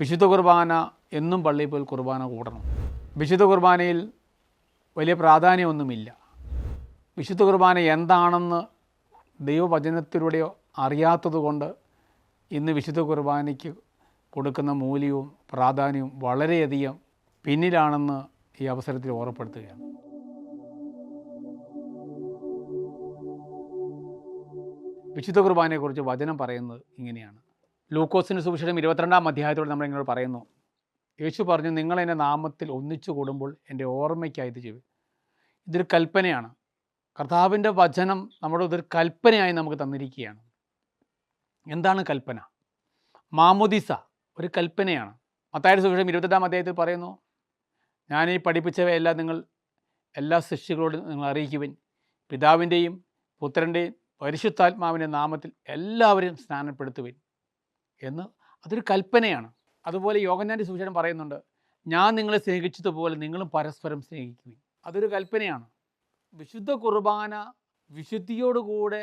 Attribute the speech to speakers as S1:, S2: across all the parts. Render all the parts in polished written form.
S1: വിശുദ്ധ കുർബാന എന്നും പള്ളിയിൽ പോയി കുർബാന കൂടണം. വിശുദ്ധ കുർബാനയിൽ വലിയ പ്രാധാന്യമൊന്നുമില്ല. വിശുദ്ധ കുർബാന എന്താണെന്ന് ദൈവവചനത്തിലൂടെയോ അറിയാത്തതുകൊണ്ട് ഇന്ന് വിശുദ്ധ കുർബാനയ്ക്ക് കൊടുക്കുന്ന മൂല്യവും പ്രാധാന്യവും വളരെയധികം പിന്നിലാണെന്ന് ഈ അവസരത്തിൽ ഓർമ്മപ്പെടുത്തുകയാണ്. വിശുദ്ധ കുർബാനയെക്കുറിച്ച് വചനം പറയുന്നത് ഇങ്ങനെയാണ്. ലൂക്കോസിൻ്റെ സുവിശേഷം 22-ാം അധ്യായത്തോടെ നമ്മൾ ഇങ്ങനെ പറയുന്നു. യേശു പറഞ്ഞു, നിങ്ങൾ എൻ്റെ നാമത്തിൽ ഒന്നിച്ചു കൂടുമ്പോൾ എൻ്റെ ഓർമ്മയ്ക്കായി ഇത് ചെയ്യും. ഇതൊരു കൽപ്പനയാണ്. കർത്താവിൻ്റെ വചനം നമ്മുടെ ഇതൊരു കൽപ്പനയായി നമുക്ക് തന്നിരിക്കുകയാണ്. എന്താണ് കൽപ്പന? മാമോദിസ ഒരു കൽപ്പനയാണ്. മത്തായിയുടെ സുവിശേഷം 28-ാം അധ്യായത്തിൽ പറയുന്നു, ഞാൻ ഈ പഠിപ്പിച്ചവയെല്ലാം നിങ്ങൾ എല്ലാ ശിഷ്യകളോടും നിങ്ങൾ അറിയിക്കുവിൻ. പിതാവിൻ്റെയും പുത്രൻ്റെയും പരിശുദ്ധാത്മാവിൻ്റെ നാമത്തിൽ എല്ലാവരെയും സ്നാനപ്പെടുത്തുവിൻ എന്ന്. അതൊരു കൽപ്പനയാണ്. അതുപോലെ യോഹന്നാൻ്റെ സുവിശേഷം പറയുന്നുണ്ട്, ഞാൻ നിങ്ങളെ സ്നേഹിച്ചതുപോലെ നിങ്ങളും പരസ്പരം സ്നേഹിക്കുവിൻ. അതൊരു കൽപ്പനയാണ്. വിശുദ്ധ കുർബാന വിശുദ്ധിയോടുകൂടെ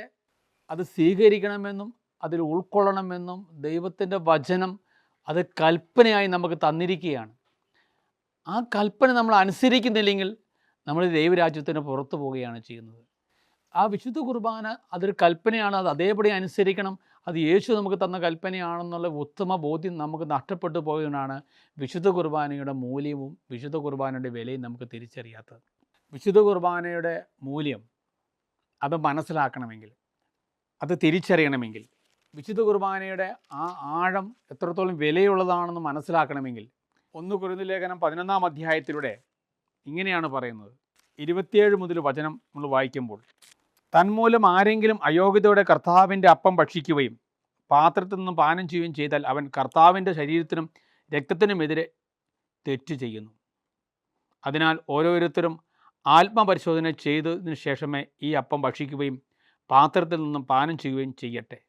S1: അത് സ്വീകരിക്കണമെന്നും അതിൽ ഉൾക്കൊള്ളണമെന്നും ദൈവത്തിൻ്റെ വചനം അത് കൽപ്പനയായി നമുക്ക് തന്നിരിക്കുകയാണ്. ആ കൽപ്പന നമ്മൾ അനുസരിക്കുന്നില്ലെങ്കിൽ നമ്മൾ ദൈവരാജ്യത്തിന് പുറത്തു പോവുകയാണ് ചെയ്യുന്നത്. ആ വിശുദ്ധ കുർബാന അതൊരു കൽപ്പനയാണ്, അത് അതേപടി അനുസരിക്കണം, അത് യേശു നമുക്ക് തന്ന കൽപ്പനയാണെന്നുള്ള ഉത്തമ ബോധ്യം നമുക്ക് നഷ്ടപ്പെട്ടു പോയതുകൊണ്ടാണ് വിശുദ്ധ കുർബാനയുടെ മൂല്യവും വിശുദ്ധ കുർബാനയുടെ വിലയും നമുക്ക് തിരിച്ചറിയാത്തത്. വിശുദ്ധ കുർബാനയുടെ മൂല്യം അത് മനസ്സിലാക്കണമെങ്കിൽ, അത് തിരിച്ചറിയണമെങ്കിൽ, വിശുദ്ധ കുർബാനയുടെ ആ ആഴം എത്രത്തോളം വിലയുള്ളതാണെന്ന് മനസ്സിലാക്കണമെങ്കിൽ 1 കൊരിന്ത്യർ ലേഖനം 11-ാം അധ്യായത്തിലൂടെ ഇങ്ങനെയാണ് പറയുന്നത്. 27 മുതൽ വചനം നമ്മൾ വായിക്കുമ്പോൾ, തന്മൂലം ആരെങ്കിലും അയോഗ്യതയോടെ കർത്താവിൻ്റെ അപ്പം ഭക്ഷിക്കുകയും പാത്രത്തിൽ നിന്നും പാനം ചെയ്യുകയും ചെയ്താൽ അവൻ കർത്താവിൻ്റെ ശരീരത്തിനും രക്തത്തിനുമെതിരെ തെറ്റ് ചെയ്യുന്നു. അതിനാൽ ഓരോരുത്തരും ആത്മപരിശോധന ചെയ്തതിനു ശേഷമേ ഈ അപ്പം ഭക്ഷിക്കുകയും പാത്രത്തിൽ നിന്നും പാനം ചെയ്യുകയും ചെയ്യട്ടെ.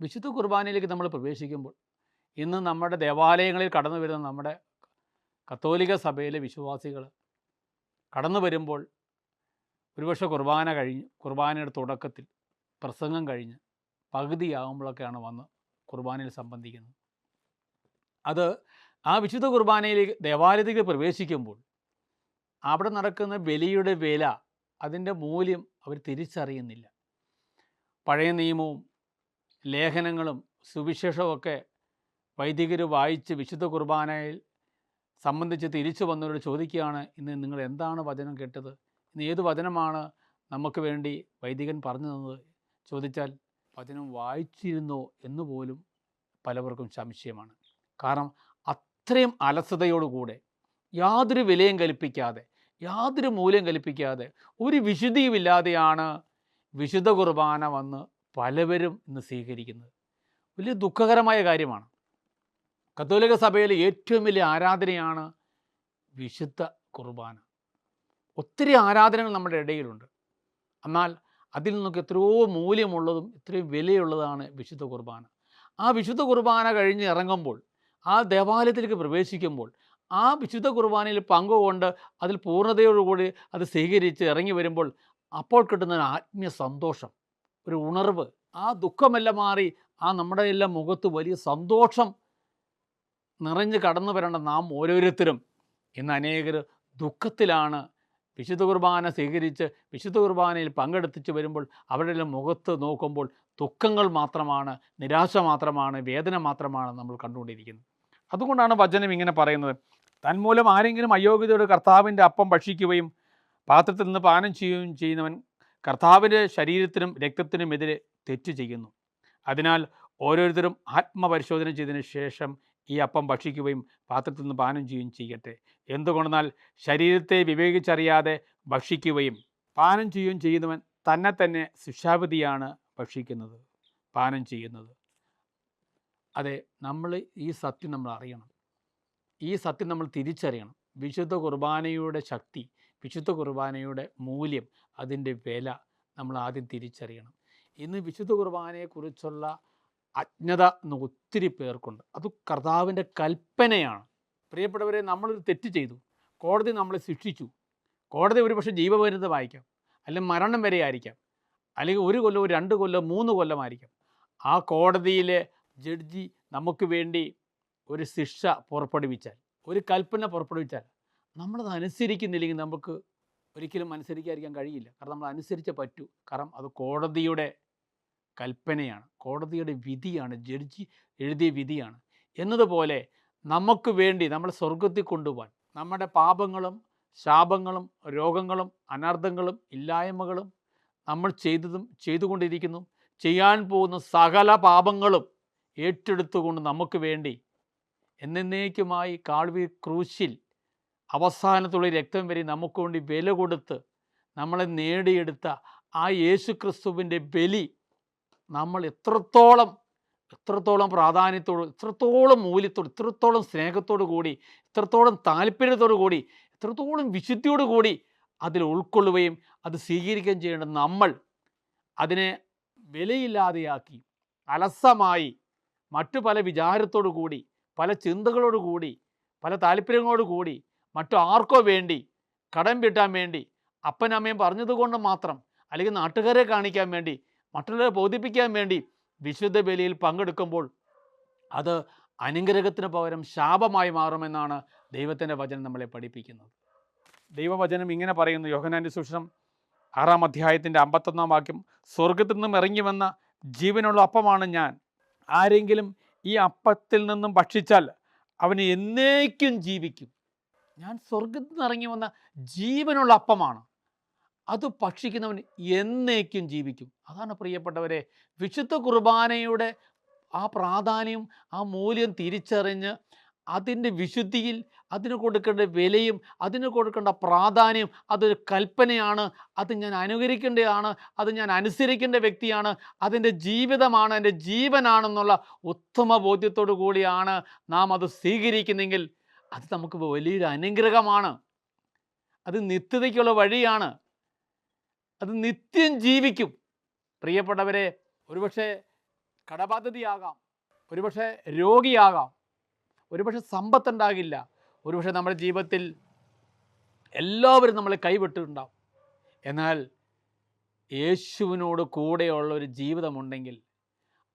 S1: വിശുദ്ധ കുർബാനയിലേക്ക് നമ്മൾ പ്രവേശിക്കുമ്പോൾ ഇന്ന് നമ്മുടെ ദേവാലയങ്ങളിൽ കടന്നു വരുന്ന നമ്മുടെ കത്തോലിക്ക സഭയിലെ വിശ്വാസികൾ കടന്നു വരുമ്പോൾ ഒരുപക്ഷെ കുർബാനയുടെ തുടക്കത്തിൽ പ്രസംഗം കഴിഞ്ഞ് പകുതിയാകുമ്പോഴൊക്കെയാണ് വന്ന് കുർബാനയിൽ സംബന്ധിക്കുന്നത്. അത് ആ വിശുദ്ധ കുർബാനയിലേക്ക് ദേവാലയത്തിലേക്ക് പ്രവേശിക്കുമ്പോൾ അവിടെ നടക്കുന്ന ബലിയുടെ വില, അതിൻ്റെ മൂല്യം അവർ തിരിച്ചറിയുന്നില്ല. പഴയ നിയമവും ലേഖനങ്ങളും സുവിശേഷമൊക്കെ വൈദികർ വായിച്ച് വിശുദ്ധ കുർബാനയിൽ സംബന്ധിച്ച് തിരിച്ചു വന്നവരോട് ചോദിക്കുകയാണ്, ഇന്ന് നിങ്ങൾ എന്താണ് വചനം കേട്ടത്? ഇന്ന് ഏത് വചനമാണ് നമുക്ക് വേണ്ടി വൈദികൻ പറഞ്ഞു തന്നത് ചോദിച്ചാൽ വചനം വായിച്ചിരുന്നോ എന്ന് പോലും പലവർക്കും സംശയമാണ്. കാരണം അത്രയും അലസതയോടുകൂടെ, യാതൊരു വിലയും കൽപ്പിക്കാതെ, യാതൊരു മൂല്യം കൽപ്പിക്കാതെ, ഒരു വിശുദ്ധിയുമില്ലാതെയാണ് വിശുദ്ധ കുർബാന വന്ന് പലവരും ഇന്ന് സ്വീകരിക്കുന്നത്. വലിയ ദുഃഖകരമായ കാര്യമാണ്. കത്തോലിക്ക സഭയിലെ ഏറ്റവും വലിയ ആരാധനയാണ് വിശുദ്ധ കുർബാന. ഒത്തിരി ആരാധനകൾ നമ്മുടെ ഇടയിലുണ്ട്. എന്നാൽ അതിൽ നിന്നൊക്കെ എത്രയോ മൂല്യമുള്ളതും എത്രയും വിലയുള്ളതാണ് വിശുദ്ധ കുർബാന. ആ വിശുദ്ധ കുർബാന കഴിഞ്ഞ് ഇറങ്ങുമ്പോൾ, ആ ദേവാലയത്തിലേക്ക് പ്രവേശിക്കുമ്പോൾ, ആ വിശുദ്ധ കുർബാനയിൽ പങ്കുകൊണ്ട് അതിൽ പൂർണ്ണതയോടുകൂടി അത് സ്വീകരിച്ച് ഇറങ്ങി വരുമ്പോൾ അപ്പോൾ കിട്ടുന്ന ഒരു ആത്മീയ സന്തോഷം, ഒരു ഉണർവ്, ആ ദുഃഖമെല്ലാം മാറി ആ നമ്മുടെ എല്ലാം മുഖത്ത് വലിയ സന്തോഷം നിറഞ്ഞ് കടന്നു വരേണ്ട നാം ഓരോരുത്തരും ഇന്ന് അനേകർ ദുഃഖത്തിലാണ്. വിശുദ്ധ കുർബാന സ്വീകരിച്ച് വിശുദ്ധ കുർബാനയിൽ പങ്കെടുത്തിച്ച് വരുമ്പോൾ അവരുടെ മുഖത്ത് നോക്കുമ്പോൾ ദുഃഖങ്ങൾ മാത്രമാണ്, നിരാശ മാത്രമാണ്, വേദന മാത്രമാണ് നമ്മൾ കണ്ടുകൊണ്ടിരിക്കുന്നത്. അതുകൊണ്ടാണ് വചനം ഇങ്ങനെ പറയുന്നത്, തന്മൂലം ആരെങ്കിലും അയോഗ്യതയോടെ കർത്താവിൻ്റെ അപ്പം ഭക്ഷിക്കുകയും പാത്രത്തിൽ നിന്ന് പാനം ചെയ്യുകയും ചെയ്യുന്നവൻ കർത്താവിൻ്റെ ശരീരത്തിനും രക്തത്തിനുമെതിരെ തെറ്റ് ചെയ്യുന്നു. അതിനാൽ ഓരോരുത്തരും ആത്മപരിശോധന ചെയ്തതിന് ശേഷം ഈ അപ്പം ഭക്ഷിക്കുകയും പാത്രത്തിൽ നിന്ന് പാനം ചെയ്യുകയും ചെയ്യട്ടെ. എന്തുകൊണ്ടെന്നാൽ ശരീരത്തെ വിവേകിച്ചറിയാതെ ഭക്ഷിക്കുകയും പാനം ചെയ്യുകയും ചെയ്യുന്നവൻ തന്നെ ശിക്ഷാവിധിയാണ് ഭക്ഷിക്കുന്നത്, പാനം ചെയ്യുന്നത്. അതെ, നമ്മൾ ഈ സത്യം നമ്മൾ അറിയണം, ഈ സത്യം നമ്മൾ തിരിച്ചറിയണം. വിശുദ്ധ കുർബാനയുടെ ശക്തി, വിശുദ്ധ കുർബാനയുടെ മൂല്യം, അതിൻ്റെ വില നമ്മൾ ആദ്യം തിരിച്ചറിയണം. ഇന്ന് വിശുദ്ധ കുർബാനയെക്കുറിച്ചുള്ള അജ്ഞത ഒത്തിരി പേർക്കുണ്ട്. അത് കർത്താവിൻ്റെ കൽപ്പനയാണ്. പ്രിയപ്പെട്ടവരെ, നമ്മളൊരു തെറ്റ് ചെയ്തു, കോടതി നമ്മളെ ശിക്ഷിച്ചു. കോടതി ഒരുപക്ഷെ ജീവപര്യന്തമായിരിക്കാം, അല്ലെങ്കിൽ മരണം വരെ ആയിരിക്കാം, അല്ലെങ്കിൽ 1 കൊല്ലം 2 കൊല്ലം 3 കൊല്ലമായിരിക്കാം. ആ കോടതിയിലെ ജഡ്ജി നമുക്ക് വേണ്ടി ഒരു ശിക്ഷ പുറപ്പെടുവിച്ചാൽ, ഒരു കൽപ്പന പുറപ്പെടുവിച്ചാൽ നമ്മളത് അനുസരിക്കുന്നില്ലെങ്കിൽ നമുക്ക് ഒരിക്കലും അനുസരിക്കാതിരിക്കാൻ കഴിയില്ല. കാരണം നമ്മൾ അനുസരിച്ചേ പറ്റൂ. കാരണം അത് കോടതിയുടെ കൽപ്പനയാണ്, കോടതിയുടെ വിധിയാണ്, ജഡ്ജി എഴുതിയ വിധിയാണ്. എന്നതുപോലെ നമുക്ക് വേണ്ടി നമ്മൾ സ്വർഗത്തിൽ കൊണ്ടുപോകാൻ നമ്മുടെ പാപങ്ങളും ശാപങ്ങളും രോഗങ്ങളും അനർത്ഥങ്ങളും ഇല്ലായ്മകളും നമ്മൾ ചെയ്തതും ചെയ്തുകൊണ്ടിരിക്കുന്നു ചെയ്യാൻ പോകുന്ന സകല പാപങ്ങളും ഏറ്റെടുത്തുകൊണ്ട് നമുക്ക് വേണ്ടി എന്നേക്കുമായി കാൽവരി ക്രൂശിൽ അവസാനത്തുള്ള രക്തം വരെ നമുക്ക് വേണ്ടി വില കൊടുത്ത് നമ്മളെ നേടിയെടുത്ത ആ യേശു ക്രിസ്തുവിൻ്റെ ബലി നമ്മൾ എത്രത്തോളം പ്രാധാന്യത്തോട്, എത്രത്തോളം മൂല്യത്തോട്, എത്രത്തോളം സ്നേഹത്തോടു കൂടി, എത്രത്തോളം താല്പര്യത്തോടു കൂടി, എത്രത്തോളം വിശുദ്ധിയോടു കൂടി അതിൽ ഉൾക്കൊള്ളുകയും അത് സ്വീകരിക്കുകയും ചെയ്യേണ്ട നമ്മൾ അതിനെ വിലയില്ലാതെയാക്കി അലസമായി മറ്റു പല വിചാരത്തോടു കൂടി, പല ചിന്തകളോടു കൂടി, പല താല്പര്യങ്ങളോടു കൂടി, മറ്റു ആർക്കോ വേണ്ടി, കടം വീട്ടാൻ വേണ്ടി, അപ്പനമ്മയും പറഞ്ഞതുകൊണ്ട് മാത്രം, അല്ലെങ്കിൽ നാട്ടുകാരെ കാണിക്കാൻ വേണ്ടി, മറ്റുള്ളവരെ ബോധിപ്പിക്കാൻ വേണ്ടി വിശുദ്ധ ബലിയിൽ പങ്കെടുക്കുമ്പോൾ അത് അനുഗ്രഹത്തിന് പകരം ശാപമായി മാറുമെന്നാണ് ദൈവത്തിൻ്റെ വചനം നമ്മളെ പഠിപ്പിക്കുന്നത്. ദൈവവചനം ഇങ്ങനെ പറയുന്നു, യോഹന്നാൻ്റെ സുവിശേഷം 6-ാം അധ്യായത്തിൻ്റെ 51-ാം വാക്യം, സ്വർഗത്തിൽ നിന്നും ഇറങ്ങി വന്ന ജീവനുള്ള അപ്പമാണ് ഞാൻ. ആരെങ്കിലും ഈ അപ്പത്തിൽ നിന്നും ഭക്ഷിച്ചാൽ അവന് എന്നേക്കും ജീവിക്കും. ഞാൻ സ്വർഗത്തിൽ നിന്ന് ഇറങ്ങി വന്ന ജീവനുള്ള അപ്പമാണ്, അത് ഭക്ഷിക്കുന്നവൻ എന്നേക്കും ജീവിക്കും. അതാണ് പ്രിയപ്പെട്ടവരെ, വിശുദ്ധ കുർബാനയുടെ ആ പ്രാധാന്യം, ആ മൂല്യം തിരിച്ചറിഞ്ഞ് അതിൻ്റെ വിശുദ്ധിയിൽ അതിന് കൊടുക്കേണ്ട വിലയും അതിന് കൊടുക്കേണ്ട പ്രാധാന്യം, അതൊരു കൽപ്പനയാണ്, അത് ഞാൻ അനുകരിക്കേണ്ടതാണ്, അത് ഞാൻ അനുസരിക്കേണ്ട വ്യക്തിയാണ്, അതെൻ്റെ ജീവിതമാണ്, എൻ്റെ ജീവനാണെന്നുള്ള ഉത്തമ ബോധ്യത്തോടു കൂടിയാണ് നാം അത് സ്വീകരിക്കുന്നെങ്കിൽ അത് നമുക്ക് വലിയൊരു അനുഗ്രഹമാണ്. അത് നിത്യതയ്ക്കുള്ള വഴിയാണ്, അത് നിത്യം ജീവിക്കും. പ്രിയപ്പെട്ടവരെ, ഒരുപക്ഷെ കടബാധ്യതയാകാം, ഒരുപക്ഷെ രോഗിയാകാം, ഒരുപക്ഷെ സമ്പത്തുണ്ടാകില്ല, ഒരുപക്ഷെ നമ്മുടെ ജീവിതത്തിൽ എല്ലാവരും നമ്മളെ കൈവിട്ടിട്ടുണ്ടാവും. എന്നാൽ യേശുവിനോട് കൂടെയുള്ള ഒരു ജീവിതമുണ്ടെങ്കിൽ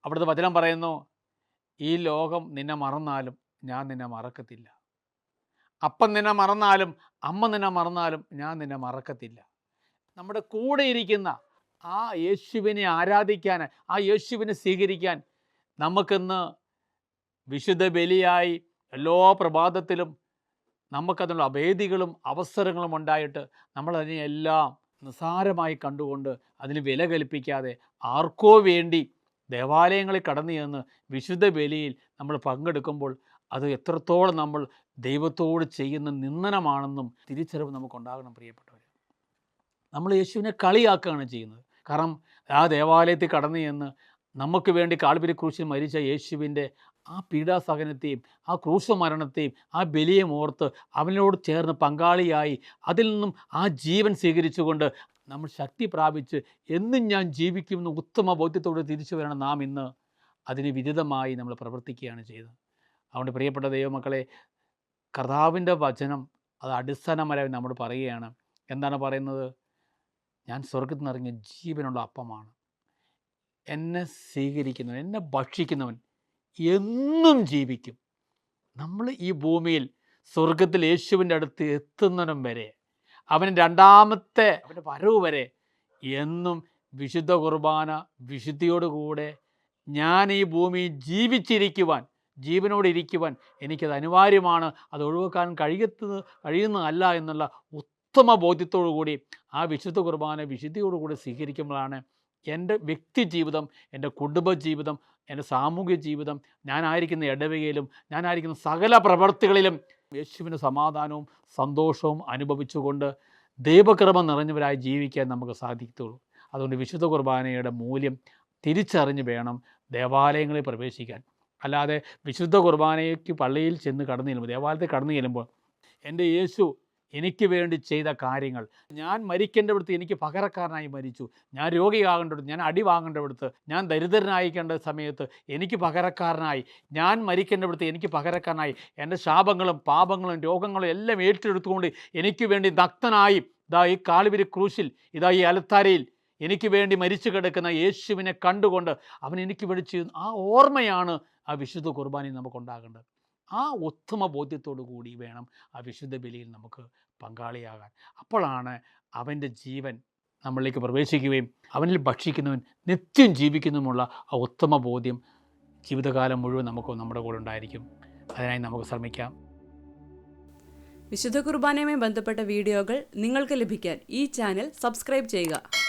S1: അവിടുത്തെ വചനം പറയുന്നു, ഈ ലോകം നിന്നെ മറന്നാലും ഞാൻ നിന്നെ മറക്കത്തില്ല. അപ്പം നിന്നെ മറന്നാലും അമ്മ നിന്നെ മറന്നാലും ഞാൻ നിന്നെ മറക്കത്തില്ല. നമ്മുടെ കൂടെ ഇരിക്കുന്ന ആ യേശുവിനെ ആരാധിക്കാൻ, ആ യേശുവിനെ സ്വീകരിക്കാൻ നമുക്കിന്ന് വിശുദ്ധ ബലിയായി എല്ലാ പ്രഭാതത്തിലും നമുക്കതിനുള്ള അഭേദികളും അവസരങ്ങളും ഉണ്ടായിട്ട് നമ്മളതിനെല്ലാം നിസ്സാരമായി കണ്ടുകൊണ്ട് അതിന് വില കൽപ്പിക്കാതെ ആർക്കോ വേണ്ടി ദേവാലയങ്ങളിൽ കടന്നു ചെന്ന് വിശുദ്ധ ബലിയിൽ നമ്മൾ പങ്കെടുക്കുമ്പോൾ അത് എത്രത്തോളം നമ്മൾ ദൈവത്തോട് ചെയ്യുന്ന നിന്ദനമാണെന്നും തിരിച്ചറിവ് നമുക്കുണ്ടാകണം. പ്രിയപ്പെട്ടവർ, നമ്മൾ യേശുവിനെ കളിയാക്കുകയാണ് ചെയ്യുന്നത്. കാരണം ആ ദേവാലയത്തിൽ കടന്നു ചെന്ന് നമുക്ക് വേണ്ടി കാൽവരി ക്രൂശിൽ മരിച്ച യേശുവിൻ്റെ ആ പീഡാസഹനത്തെയും ആ ക്രൂശ മരണത്തെയും ആ ബലിയും ഓർത്ത് അവനോട് ചേർന്ന് പങ്കാളിയായി അതിൽ നിന്നും ആ ജീവൻ സ്വീകരിച്ചുകൊണ്ട് നമ്മൾ ശക്തി പ്രാപിച്ച് എന്നും ഞാൻ ജീവിക്കുമെന്ന് ഉത്തമ ബോധ്യത്തോടെ തിരിച്ചു വരണം നാം ഇന്ന് അതിന് വിരുദ്ധമായി നമ്മൾ പ്രവർത്തിക്കുകയാണ് ചെയ്തത്. അതുകൊണ്ട് പ്രിയപ്പെട്ട ദൈവമക്കളെ, കർത്താവിൻ്റെ വചനം അത് അടിസ്ഥാനപരമായി നമ്മൾ പറയുകയാണ്. എന്താണ് പറയുന്നത്? ഞാൻ സ്വർഗത്തിൽ നിന്ന് ഇറങ്ങിയ ജീവനുള്ള അപ്പമാണ്. എന്നെ സ്വീകരിക്കുന്നവൻ, എന്നെ ഭക്ഷിക്കുന്നവൻ എന്നും ജീവിക്കും. നമ്മൾ ഈ ഭൂമിയിൽ സ്വർഗത്തിൽ യേശുവിൻ്റെ അടുത്ത് എത്തുന്നതിനും വരെ, അവൻ രണ്ടാമത്തെ അവൻ്റെ വരവ് വരെ എന്നും വിശുദ്ധ കുർബാന വിശുദ്ധിയോടുകൂടെ ഞാൻ ഈ ഭൂമിയിൽ ജീവിച്ചിരിക്കുവാൻ, ജീവനോട് ഇരിക്കുവാൻ എനിക്കത് അനിവാര്യമാണ്, അത് ഒഴിവാക്കാൻ കഴിയുന്നതല്ല എന്നുള്ള ഉത്തമ ബോധ്യത്തോടു കൂടി ആ വിശുദ്ധ കുർബാന വിശുദ്ധിയോടുകൂടി സ്വീകരിക്കുമ്പോഴാണ് എൻ്റെ വ്യക്തി ജീവിതം, എൻ്റെ കുടുംബജീവിതം, എൻ്റെ സാമൂഹ്യ ജീവിതം, ഞാനായിരിക്കുന്ന ഇടവകയിലും ഞാനായിരിക്കുന്ന സകല പ്രവർത്തികളിലും യേശുവിൻ്റെ സമാധാനവും സന്തോഷവും അനുഭവിച്ചുകൊണ്ട് ദൈവകൃപ നിറഞ്ഞവരായി ജീവിക്കാൻ നമുക്ക് സാധിക്കത്തുള്ളൂ. അതുകൊണ്ട് വിശുദ്ധ കുർബാനയുടെ മൂല്യം തിരിച്ചറിഞ്ഞ് വേണം ദേവാലയങ്ങളിൽ പ്രവേശിക്കാൻ. അല്ലാതെ വിശുദ്ധ കുർബാനയ്ക്ക് പള്ളിയിൽ ചെന്ന് കടന്നു ചെല്ലുമ്പോൾ, ദേവാലയത്തിൽ കടന്നു ചെല്ലുമ്പോൾ എൻ്റെ യേശു എനിക്ക് വേണ്ടി ചെയ്ത കാര്യങ്ങൾ, ഞാൻ മരിക്കേണ്ടടുത്ത് എനിക്ക് പകരക്കാരനായി മരിച്ചു, ഞാൻ രോഗിയാകേണ്ടടുത്ത്, ഞാൻ അടി വാങ്ങേണ്ടടുത്ത്, ഞാൻ ദരിദ്രനായിക്കേണ്ട സമയത്ത് എനിക്ക് പകരക്കാരനായി, ഞാൻ മരിക്കേണ്ടടുത്ത് എനിക്ക് പകരക്കാരനായി, എൻ്റെ ശാപങ്ങളും പാപങ്ങളും രോഗങ്ങളും എല്ലാം ഏറ്റെടുത്തുകൊണ്ട് എനിക്ക് വേണ്ടി നഗ്നനായി ഇതാ ഈ കാൽവരി ക്രൂശിൽ, ഇതാ ഈ അൽത്താരയിൽ എനിക്ക് വേണ്ടി മരിച്ചു കിടക്കുന്ന യേശുവിനെ കണ്ടുകൊണ്ട് അവൻ എനിക്ക് വേണ്ടി ചെയ്യുന്ന ആ ഓർമ്മയാണ് ആ വിശുദ്ധ കുർബാനയിൽ നമുക്കുണ്ടാകേണ്ടത്. ആ ഉത്തമ ബോധ്യത്തോടു കൂടി വേണം ആ വിശുദ്ധ ബലിയിൽ നമുക്ക് പങ്കാളിയാകാൻ. അപ്പോഴാണ് അവൻ്റെ ജീവൻ നമ്മളിലേക്ക് പ്രവേശിക്കുകയും അവനിൽ ഭക്ഷിക്കുന്നവൻ നിത്യം ജീവിക്കുന്നുമുള്ള ആ ഉത്തമ ബോധ്യം ജീവിതകാലം മുഴുവൻ നമുക്ക് നമ്മുടെ കൂടെ ഉണ്ടായിരിക്കും. അതിനായി നമുക്ക് ശ്രമിക്കാം.
S2: വിശുദ്ധ കുർബാനയുമായി ബന്ധപ്പെട്ട വീഡിയോകൾ നിങ്ങൾക്ക് ലഭിക്കാൻ ഈ ചാനൽ സബ്സ്ക്രൈബ് ചെയ്യുക.